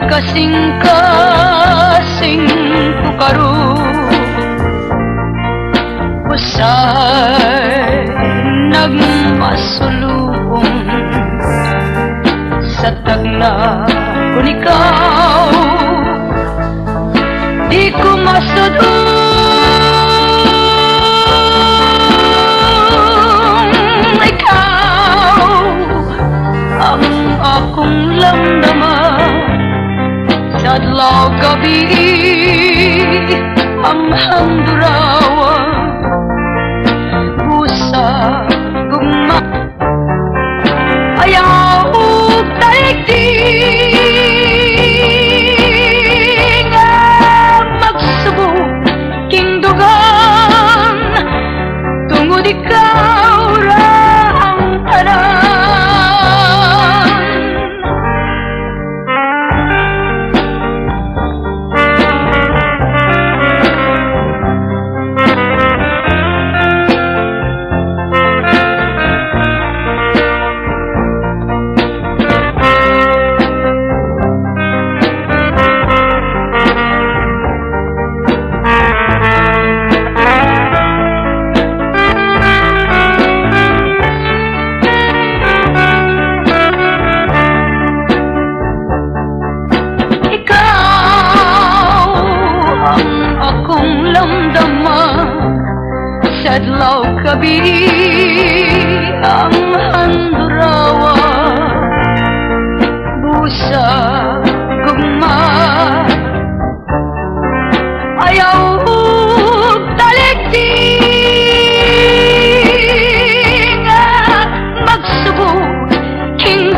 Kasing-kasing tukaro usay nagmasulubong sa tagna kung ikaw di ko masudong. Ikaw ang akong lamdaman sa adlaw gabi ang handurawa busa gugma ayaw daigdig magsubo king dugan tungod ikaw ra ang tanan. Sa adlaw gabi ang handurawa busa gugma ayaw daligdig magsubo king